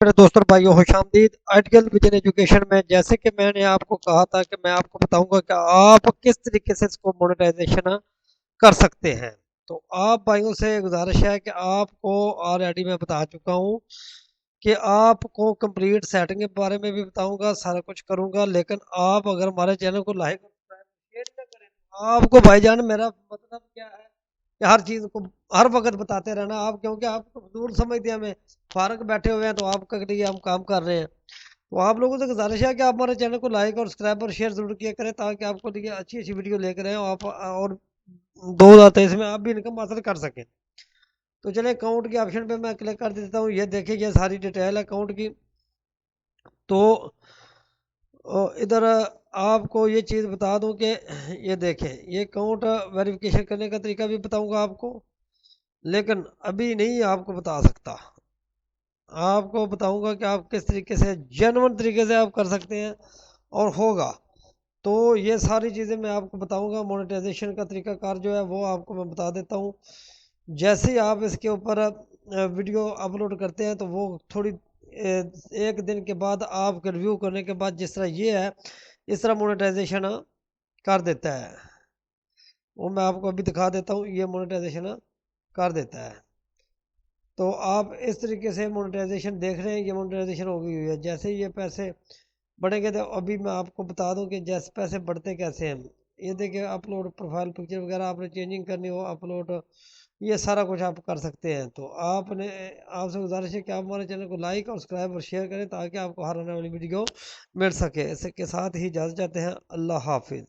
मेरे दोस्तों भाइयों खुश आमदीद आइडियल विजन एजुकेशन में। जैसे कि मैंने आपको कहा था कि मैं आपको बताऊंगा कि आप किस तरीके से इसको मोनेटाइजेशन कर सकते हैं। तो आप भाइयों से गुजारिश है कि आपको ऑलरेडी मैं बता चुका हूं कि आपको कंप्लीट सेटिंग के बारे में भी बताऊंगा, सारा कुछ करूंगा। लेकिन आप अगर हमारे चैनल को लाइक और सब्सक्राइब शेयर ना करें तो आपको भाईजान मेरा मतलब क्या है कि हर चीज़ को हर वक्त बताते रहना आप, क्योंकि आप दूर समझते हैं हमें, फारग बैठे हुए हैं तो आपके लिए हम काम कर रहे हैं। तो आप लोगों से गुजारिश है कि आप हमारे चैनल को लाइक और सब्सक्राइब और शेयर जरूर किया करें, ताकि आपको लिए अच्छी अच्छी वीडियो लेकर आए आप और 2023 में आप भी इनकम हासिल कर सकें। तो चले अकाउंट के ऑप्शन पे मैं क्लिक कर देता हूँ। ये देखिए, ये सारी डिटेल है अकाउंट की। तो इधर आपको ये चीज़ बता दूं कि ये देखें, ये अकाउंट वेरिफिकेशन करने का तरीका भी बताऊंगा आपको, लेकिन अभी नहीं आपको बता सकता। आपको बताऊंगा कि आप किस तरीके से जेन्युइन तरीके से आप कर सकते हैं और होगा। तो ये सारी चीज़ें मैं आपको बताऊंगा। मोनेटाइजेशन का तरीका कार जो है वो आपको मैं बता देता हूँ। जैसे ही आप इसके ऊपर वीडियो अपलोड करते हैं तो वो थोड़ी एक दिन के बाद आपके रिव्यू करने के बाद जिस तरह ये है इस तरह मोनेटाइजेशन कर देता है। वो मैं आपको अभी दिखा देता हूँ, ये मोनेटाइजेशन कर देता है। तो आप इस तरीके से मोनेटाइजेशन देख रहे हैं, ये मोनेटाइजेशन हो गई हुई है। जैसे ही ये पैसे बढ़ेंगे तो अभी मैं आपको बता दूं कि जैसे पैसे बढ़ते कैसे हैं। ये देखिए, अपलोड प्रोफाइल पिक्चर वगैरह आपने चेंजिंग करनी हो अपलोड, ये सारा कुछ आप कर सकते हैं। तो आपने आपसे गुजारिश है कि आप हमारे चैनल को लाइक और सब्सक्राइब और शेयर करें, ताकि आपको हर आने वाली वीडियो मिल सके। इसके साथ ही इजाज़त चाहते हैं। अल्लाह हाफिज़।